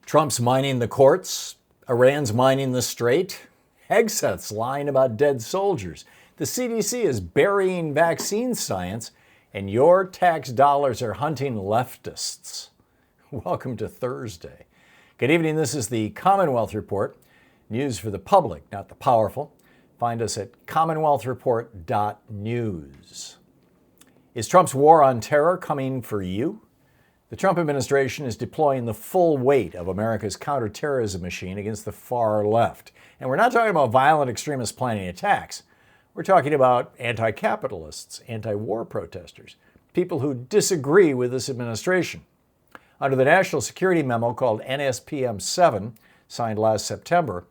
Trump's mining the courts, Iran's mining the Strait, Hegseth's lying about dead soldiers, the CDC is burying vaccine science, and your tax dollars are hunting leftists. Welcome to Thursday. Good evening, this is the Commonwealth Report, news for the public, not the powerful. Find us at commonwealthreport.news. Is Trump's war on terror coming for you? The Trump administration is deploying the full weight of America's counterterrorism machine against the far left. And we're not talking about violent extremists planning attacks. We're talking about anti-capitalists, anti-war protesters, people who disagree with this administration. Under the National Security Memo called NSPM 7, signed last September,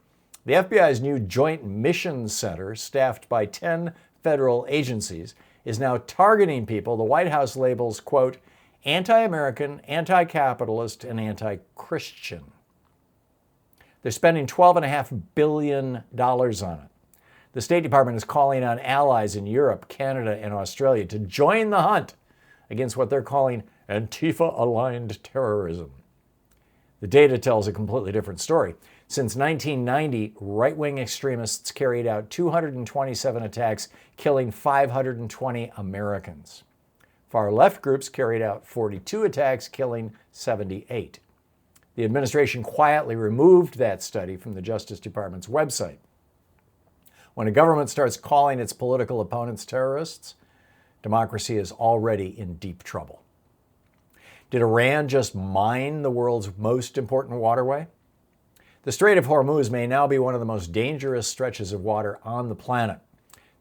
the FBI's new Joint Mission Center, staffed by 10 federal agencies, is now targeting people the White House labels, quote, anti-American, anti-capitalist, and anti-Christian. They're spending $12.5 billion on it. The State Department is calling on allies in Europe, Canada, and Australia to join the hunt against what they're calling Antifa-aligned terrorism. The data tells a completely different story. Since 1990, right-wing extremists carried out 227 attacks, killing 520 Americans. Far-left groups carried out 42 attacks, killing 78. The administration quietly removed that study from the Justice Department's website. When a government starts calling its political opponents terrorists, democracy is already in deep trouble. Did Iran just mine the world's most important waterway? The Strait of Hormuz may now be one of the most dangerous stretches of water on the planet.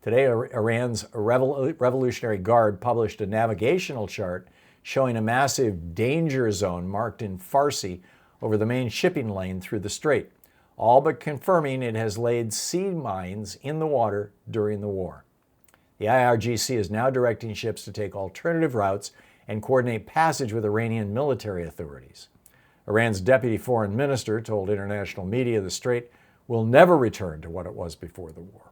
Today, Iran's Revolutionary Guard published a navigational chart showing a massive danger zone marked in Farsi over the main shipping lane through the strait, all but confirming it has laid sea mines in the water during the war. The IRGC is now directing ships to take alternative routes and coordinate passage with Iranian military authorities. Iran's deputy foreign minister told international media the strait will never return to what it was before the war.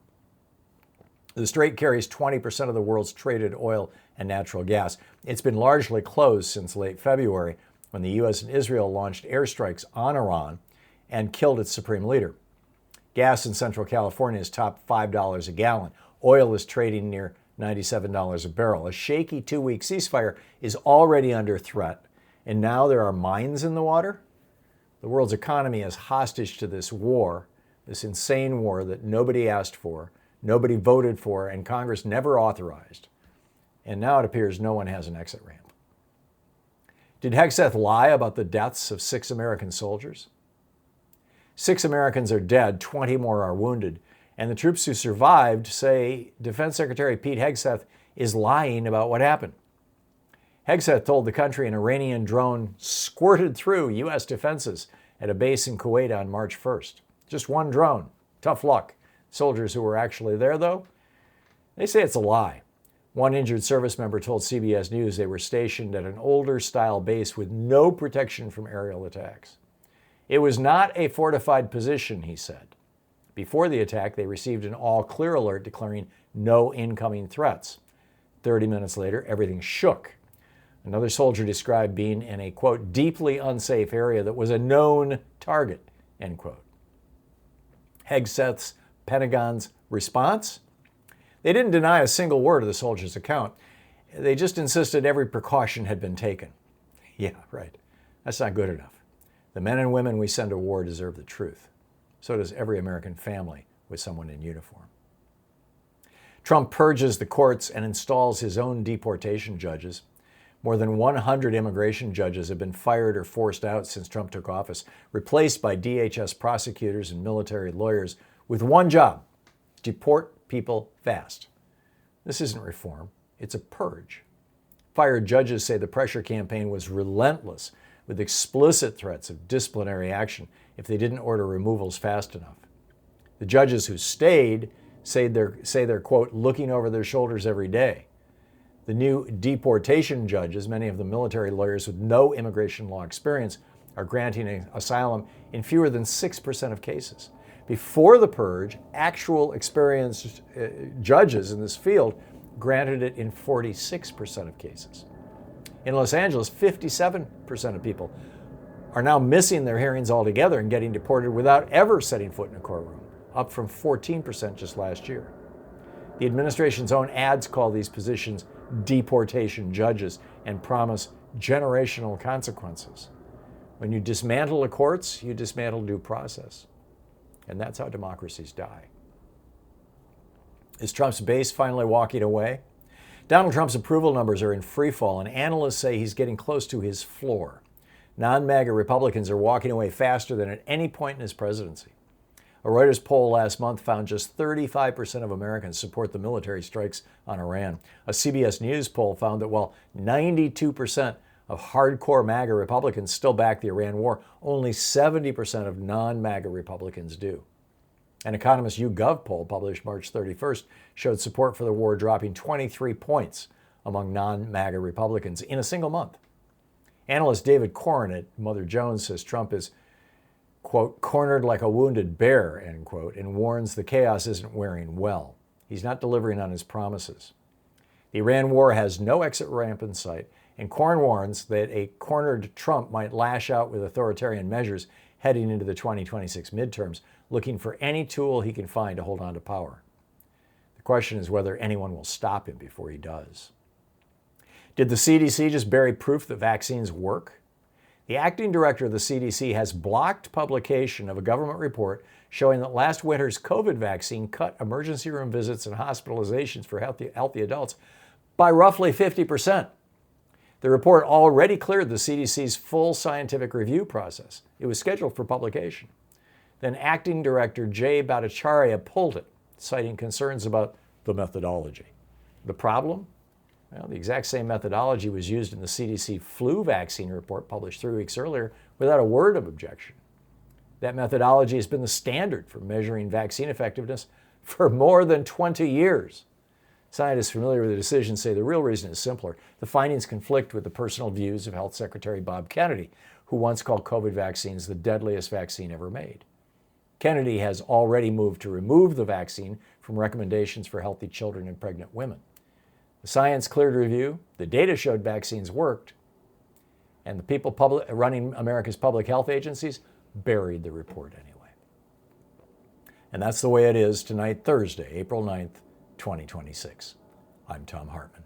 The Strait carries 20% of the world's traded oil and natural gas. It's been largely closed since late February when the U.S. and Israel launched airstrikes on Iran and killed its supreme leader. Gas in Central California has topped $5 a gallon. Oil is trading near $97 a barrel. A shaky 2-week ceasefire is already under threat, and now there are mines in the water? The world's economy is hostage to this war, this insane war that nobody asked for, nobody voted for, and Congress never authorized. And now it appears no one has an exit ramp. Did Hegseth lie about the deaths of 6 American soldiers? 6 Americans are dead, 20 more are wounded, and the troops who survived say Defense Secretary Pete Hegseth is lying about what happened. Hegseth told the country an Iranian drone squirted through U.S. defenses at a base in Kuwait on March 1st. Just one drone. Tough luck. Soldiers who were actually there, though, they say it's a lie. One injured service member told CBS News they were stationed at an older-style base with no protection from aerial attacks. It was not a fortified position, he said. Before the attack, they received an all-clear alert declaring no incoming threats. 30 minutes later, everything shook. Another soldier described being in a, quote, deeply unsafe area that was a known target, end quote. Hegseth's Pentagon's response? They didn't deny a single word of the soldiers' account. They just insisted every precaution had been taken. Yeah, right. That's not good enough. The men and women we send to war deserve the truth. So does every American family with someone in uniform. Trump purges the courts and installs his own deportation judges. More than 100 immigration judges have been fired or forced out since Trump took office, replaced by DHS prosecutors and military lawyers with one job: deport people fast. This isn't reform, it's a purge. Fired judges say the pressure campaign was relentless, with explicit threats of disciplinary action if they didn't order removals fast enough. The judges who stayed say they're, quote, looking over their shoulders every day. The new deportation judges, many of them military lawyers with no immigration law experience, are granting asylum in fewer than 6% of cases. Before the purge, actual experienced judges in this field granted it in 46% of cases. In Los Angeles, 57% of people are now missing their hearings altogether and getting deported without ever setting foot in a courtroom, up from 14% just last year. The administration's own ads call these positions deportation judges and promise generational consequences. When you dismantle the courts, you dismantle due process. And that's how democracies die. Is Trump's base finally walking away? Donald Trump's approval numbers are in freefall, and analysts say he's getting close to his floor. Non-MAGA Republicans are walking away faster than at any point in his presidency. A Reuters poll last month found just 35% of Americans support the military strikes on Iran. A CBS News poll found that while 92% of hardcore MAGA Republicans still back the Iran war, only 70% of non-MAGA Republicans do. An Economist YouGov poll published March 31st showed support for the war dropping 23 points among non-MAGA Republicans in a single month. Analyst David Corn at Mother Jones says Trump is, quote, cornered like a wounded bear, end quote, and warns the chaos isn't wearing well. He's not delivering on his promises. The Iran war has no exit ramp in sight, and Corn warns that a cornered Trump might lash out with authoritarian measures heading into the 2026 midterms, looking for any tool he can find to hold on to power. The question is whether anyone will stop him before he does. Did the CDC just bury proof that vaccines work? The acting director of the CDC has blocked publication of a government report showing that last winter's COVID vaccine cut emergency room visits and hospitalizations for healthy adults by roughly 50%. The report already cleared the CDC's full scientific review process. It was scheduled for publication. Then acting director Jay Bhattacharya pulled it, citing concerns about the methodology. The problem? Well, the exact same methodology was used in the CDC flu vaccine report published 3 weeks earlier without a word of objection. That methodology has been the standard for measuring vaccine effectiveness for more than 20 years. Scientists familiar with the decision say the real reason is simpler. The findings conflict with the personal views of Health Secretary Bob Kennedy, who once called COVID vaccines the deadliest vaccine ever made. Kennedy has already moved to remove the vaccine from recommendations for healthy children and pregnant women. The science cleared review, the data showed vaccines worked, and the people running America's public health agencies buried the report anyway. And that's the way it is tonight, Thursday, April 9th, 2026. I'm Thom Hartmann.